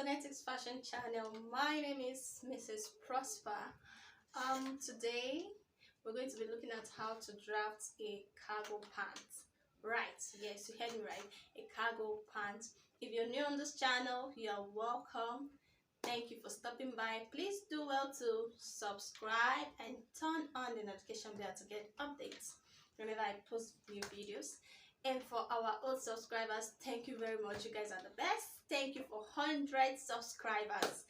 Sonetics Fashion Channel. My name is Mrs. Prosper. Today we're going to be looking at how to draft a cargo pant. Right, yes, you heard me right, a cargo pant. If you're new on this channel, you're welcome. Thank you for stopping by. Please do well to subscribe and turn on the notification bell to get updates whenever I post new videos. And for our old subscribers, thank you very much. You guys are the best. Thank you for 100 subscribers.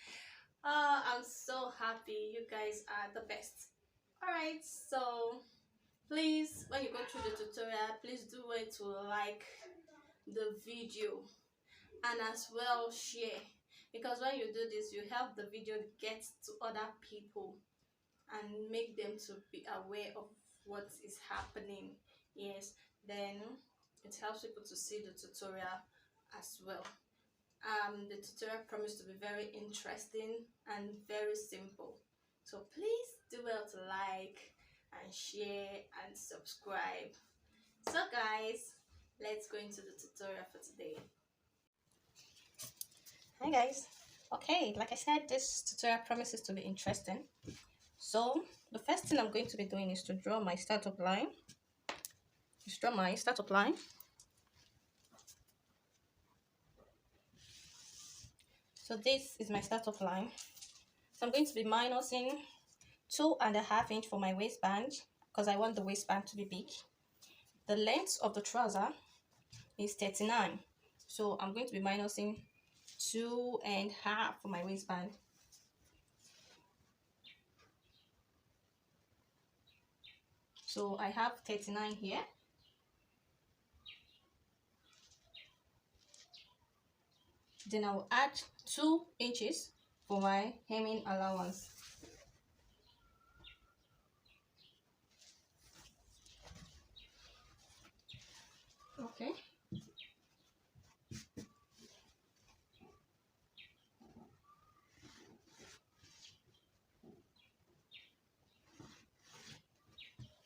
I'm so happy. You guys are the best. Alright, so please, when you go through the tutorial, please do it to like the video and as well share, because when you do this, you help the video get to other people and make them to be aware of what is happening. Yes, then it helps people to see the tutorial as well. The tutorial promised to be very interesting and very simple, so please do well to like and share and subscribe. So guys, let's go into the tutorial for today. Hi guys. Okay, like I said, this tutorial promises to be interesting. So the first thing I'm going to be doing is to draw my startup line. Just draw my startup line. So this is my startup line. So I'm going to be minusing 2.5 inch for my waistband because I want the waistband to be big. The length of the trouser is 39. So I'm going to be minusing 2.5 for my waistband. So I have 39 here. Then I'll add 2 inches for my hemming allowance. Okay.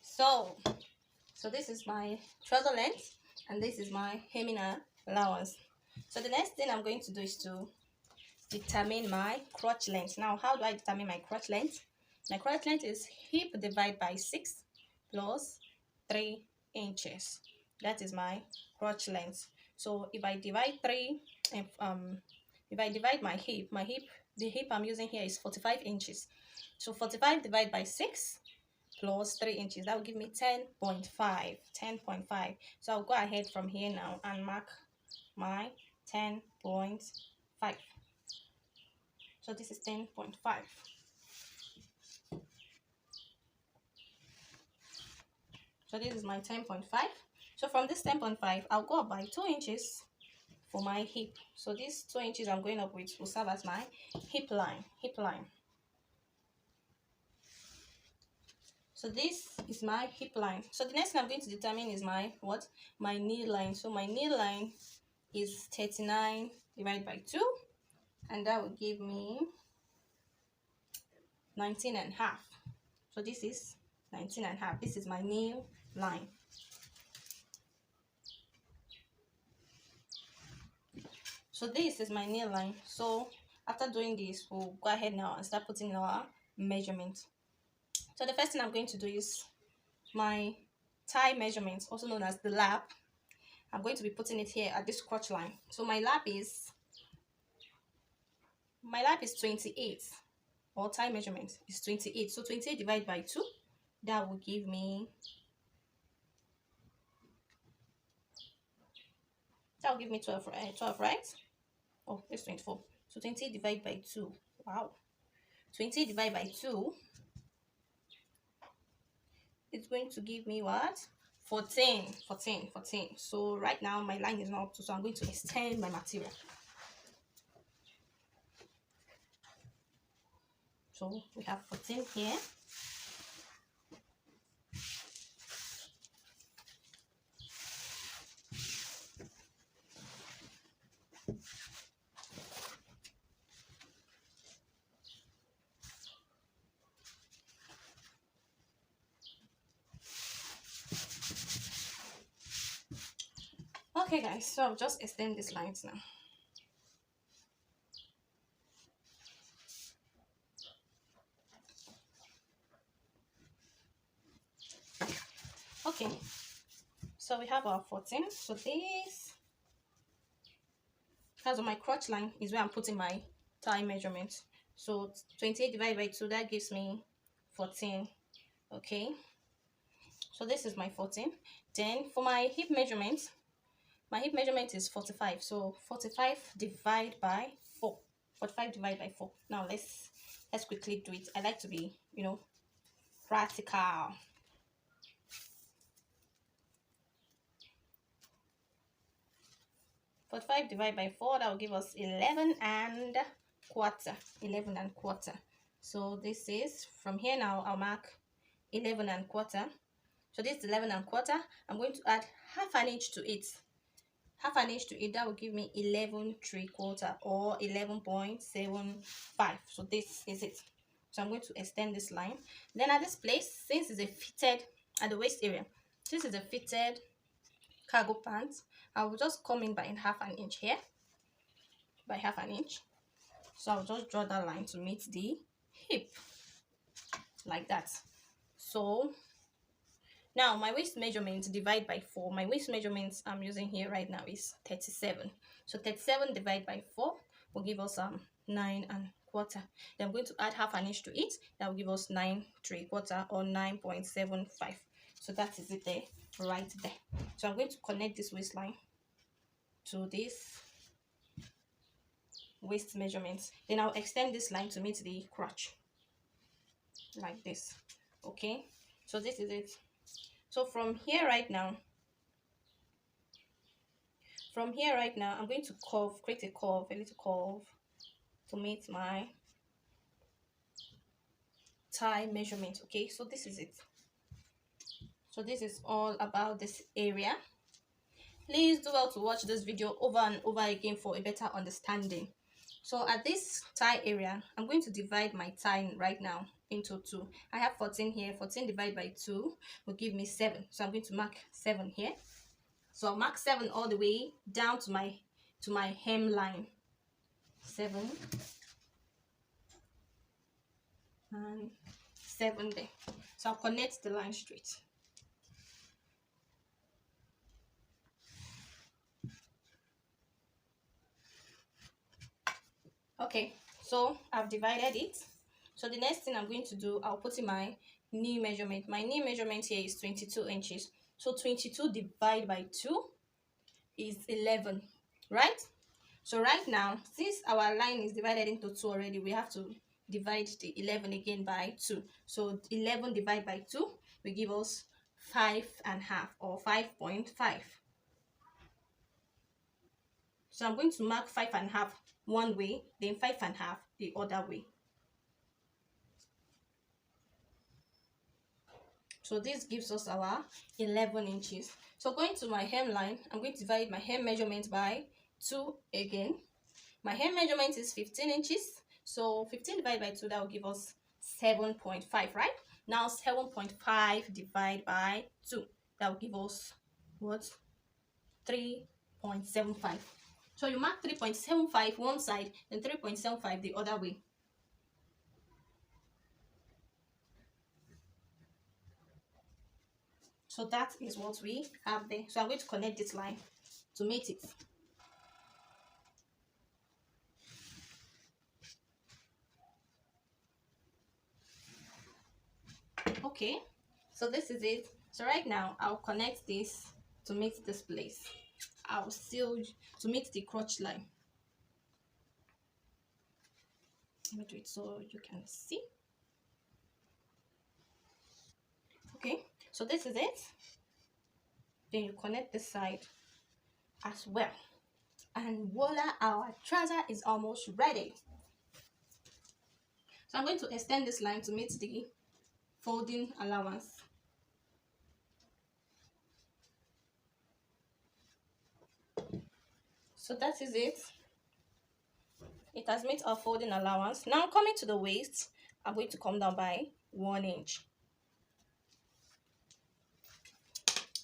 So this is my trouser length and this is my hemming allowance. So the next thing I'm going to do is to determine my crotch length. Now, how do I determine my crotch length? My crotch length is hip divided by 6 plus 3 inches. That is my crotch length. So if I divide my hip, the hip I'm using here is 45 inches. So 45 divided by 6 plus 3 inches, that will give me 10.5. So I'll go ahead from here now and mark my 10.5. So this is 10.5. So this is my 10.5. So from this 10.5, I'll go up by 2 inches for my hip. So these 2 inches I'm going up with will serve as my hip line. So this is my hip line. So the next thing I'm going to determine is my knee line. So my knee line is 39 divided by 2, and that will give me 19.5. So this is 19.5. This is my knee line. So this is my knee line. So after doing this, we'll go ahead now and start putting our measurement. So the first thing I'm going to do is my thigh measurement, also known as the lap. I'm going to be putting it here at this crotch line. So my lap is 28, or thigh measurement is 28. So 28 divided by 2, that will give me 12, right? Oh, it's 24. So 28 divided by 2. Wow. 28 divided by 2, it's going to give me what? 14. So right now my line is not up to, so I'm going to extend my material. So we have 14 here. Okay guys, so I'll just extend these lines now. Okay, so we have our 14. So this, as on my crotch line, is where I'm putting my thigh measurement. So 28 divided by 2, that gives me 14. Okay, so this is my 14. Then for my hip measurement is 45. So 45 divided by 4. 45 divided by 4. Now let's quickly do it. I like to be, practical. 45 divided by 4, that will give us 11 and quarter. 11 and quarter. So this is, from here now, I'll mark 11 and quarter. So this is 11 and quarter. I'm going to add half an inch to it. Half an inch to it, that will give me 11 3/4 or 11.75. So this is it. So I'm going to extend this line. Then at this place, since it's a fitted, at the waist area, since it's a fitted cargo pants, I will just come in by half an inch here, by half an inch. So I'll just draw that line to meet the hip, like that. So now my waist measurement divide by 4. My waist measurement I'm using here right now is 37. So 37 divided by 4 will give us 9 and quarter. Then I'm going to add half an inch to it. That will give us 9 3/4 or 9.75. So that is it there, right there. So I'm going to connect this waistline to this waist measurements. Then I'll extend this line to meet the crotch, like this. Okay, so this is it. So from here right now, I'm going to create a little curve to meet my thigh measurement. Okay, so this is it. So this is all about this area. Please do well to watch this video over and over again for a better understanding. So at this thigh area, I'm going to divide my thigh right now into 2. I have 14 here. 14 divided by 2 will give me 7. So I'm going to mark 7 here. So I'll mark 7 all the way down to my hem line. 7 and 7 there. So I'll connect the line straight. Okay, so I've divided it. So the next thing I'm going to do, I'll put in my knee measurement. My knee measurement here is 22 inches. So 22 divided by 2 is 11, right? So right now, since our line is divided into 2 already, we have to divide the 11 again by 2. So 11 divided by 2 will give us 5.5 or 5.5. So I'm going to mark 5.5 one way, then 5.5 the other way. So this gives us our 11 inches. So going to my hemline, I'm going to divide my hem measurement by 2 again. My hem measurement is 15 inches. So 15 divided by 2, that will give us 7.5, right? Now 7.5 divided by 2, that will give us what? 3.75. So you mark 3.75 one side and 3.75 the other way. So that is what we have there. So I'm going to connect this line to meet it. Okay, so this is it. So right now I'll connect this to meet this place. I'll seal to meet the crotch line. Let me do it so you can see. Okay, so this is it. Then you connect this side as well, and voila, our trouser is almost ready. So I'm going to extend this line to meet the folding allowance. So that is it. It has met our folding allowance. Now coming to the waist, I'm going to come down by 1 inch.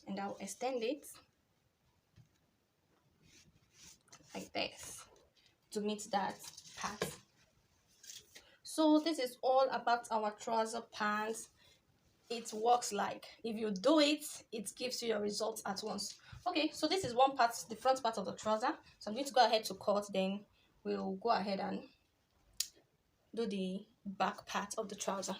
And I'll extend it like this to meet that part. So this is all about our trouser pants. it works like. If you do it, it gives you your results at once. Okay, so this is one part, the front part of the trouser. So I'm going to go ahead to cut, then we'll go ahead and do the back part of the trouser.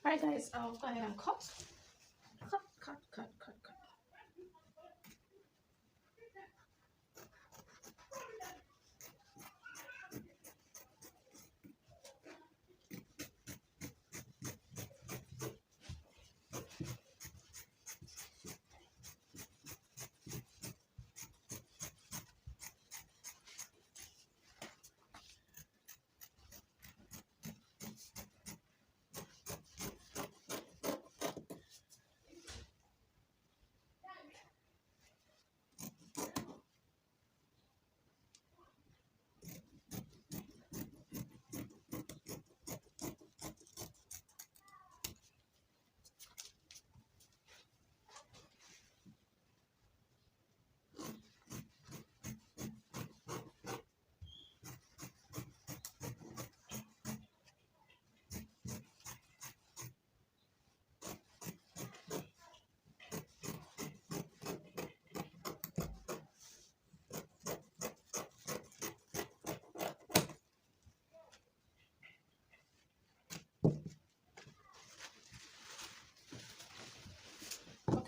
All right, guys, I'll go ahead and cut. Cut.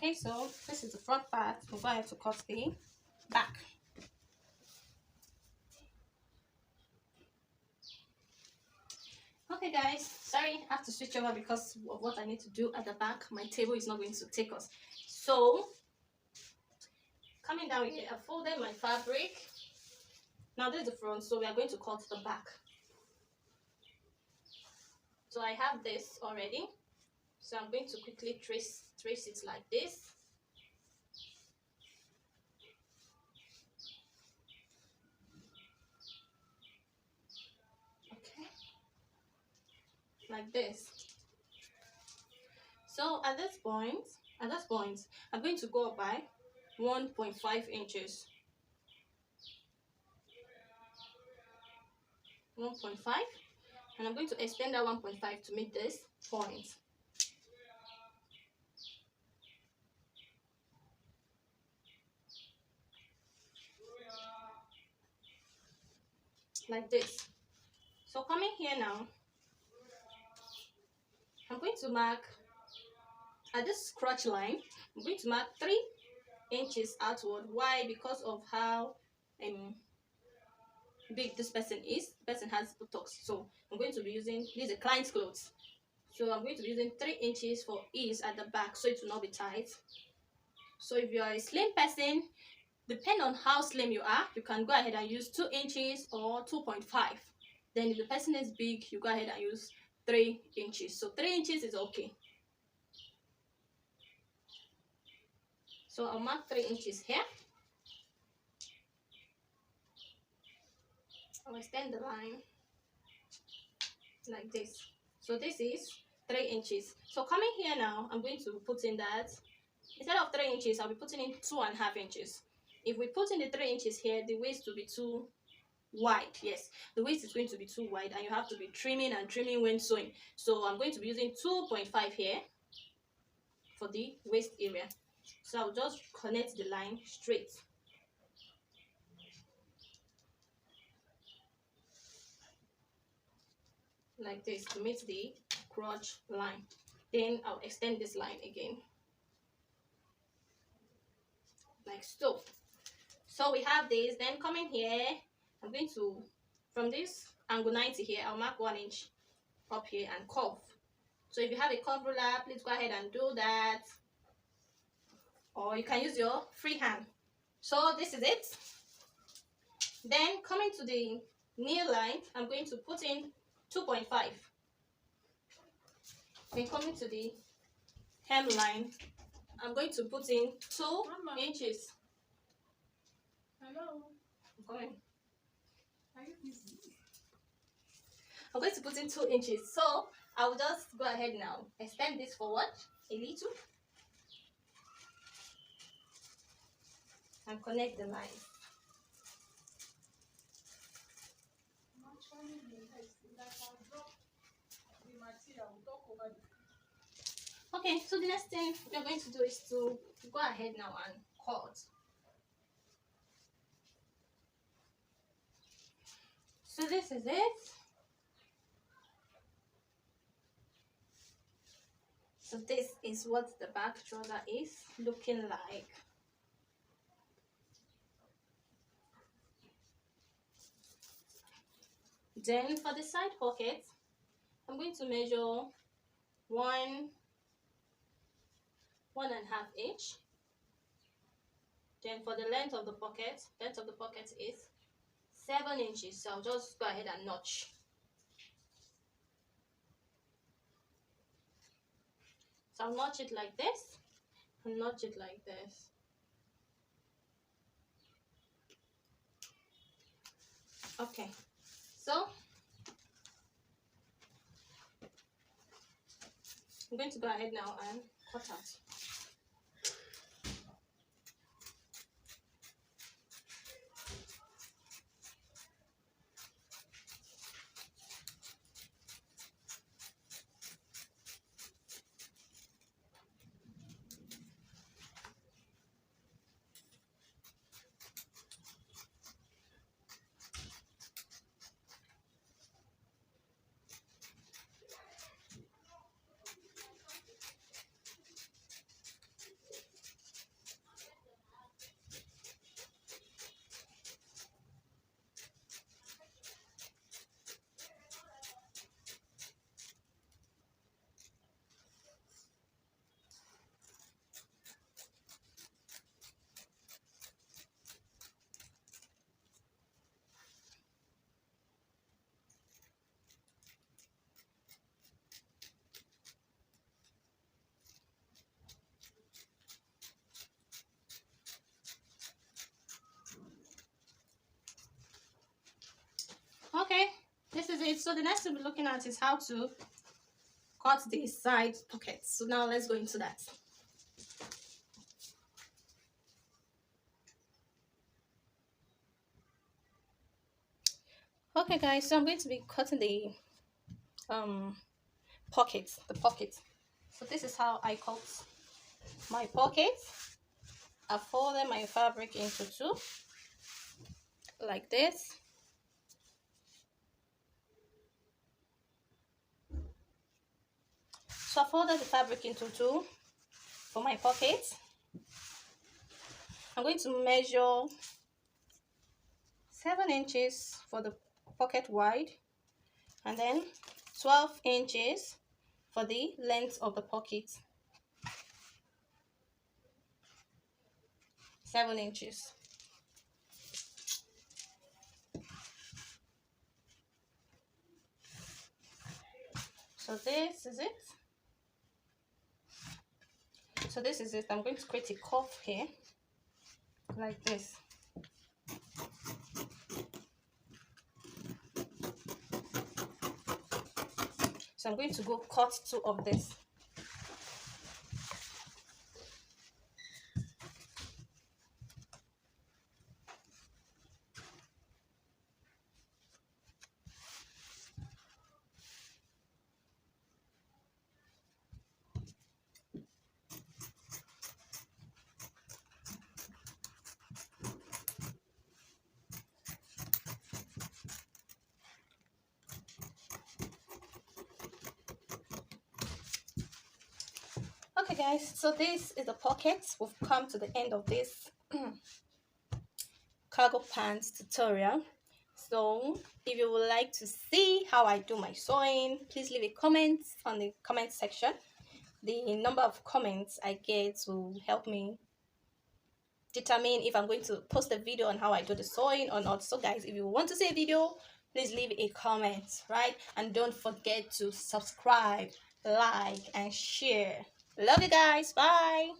Okay, so this is the front part. We'll go ahead to cut the back. Okay, guys, sorry, I have to switch over because of what I need to do at the back. My table is not going to take us. So, coming down here, I folded my fabric. Now this is the front, so we are going to cut the back. So I have this already. So I'm going to quickly trace it like this. Okay, like this. So at this point, I'm going to go up by 1.5 inches. 1.5, and I'm going to extend that 1.5 to meet this point. Like this. So coming here now, I'm going to mark at this crotch line. I'm going to mark 3 inches outward. Why? Because of how big this person is. The person has buttocks, so I'm going to be using, these are client's clothes, so I'm going to be using 3 inches for ease at the back, so it will not be tight. So if you are a slim person, depending on how slim you are, you can go ahead and use 2 inches or 2.5. Then if the person is big, you go ahead and use 3 inches. So 3 inches is okay. So I'll mark 3 inches here. I'll extend the line like this. So this is 3 inches. So coming here now, I'm going to put in that, instead of 3 inches, I'll be putting in 2.5 inches. If we put in the 3 inches here, the waist will be too wide. Yes, the waist is going to be too wide, and you have to be trimming and trimming when sewing. So I'm going to be using 2.5 here for the waist area. So I'll just connect the line straight like this to meet the crotch line. Then I'll extend this line again like so. So we have this. Then coming here, I'm going to, from this angle 90 here, I'll mark 1 inch up here and curve. So if you have a curve ruler, please go ahead and do that, or you can use your free hand. So this is it. Then coming to the knee line, I'm going to put in 2.5. Then coming to the hem line, I'm going to put in 2 inches. Hello. I'm coming. Are you busy? I'm going to put in 2 inches. So I will just go ahead now, extend this forward a little and connect the line. Okay, so the next thing we're going to do is to go ahead now and cut. So this is it. So this is what the back trouser is looking like. Then for the side pocket, I'm going to measure 1.5 inch. Then for the length of the pocket is 7 inches. So I'll just go ahead and notch. So I'll notch it like this and notch it like this. Okay, so I'm going to go ahead now and cut out. Okay, this is it. So the next thing we're looking at is how to cut the side pockets. So now let's go into that. Okay guys, so I'm going to be cutting the pockets. So this is how I cut my pockets. I folded my fabric into two like this. So I folded the fabric into two for my pockets. I'm going to measure 7 inches for the pocket wide and then 12 inches for the length of the pocket. 7 inches. So this is it. I'm going to create a curve here like this. So I'm going to go cut two of this. Okay guys, so this is the pocket. We've come to the end of this cargo pants tutorial. So if you would like to see how I do my sewing, please leave a comment on the comment section. The number of comments I get will help me determine if I'm going to post a video on how I do the sewing or not. So guys, if you want to see a video, please leave a comment, right? And don't forget to subscribe, like and share. Love you guys. Bye.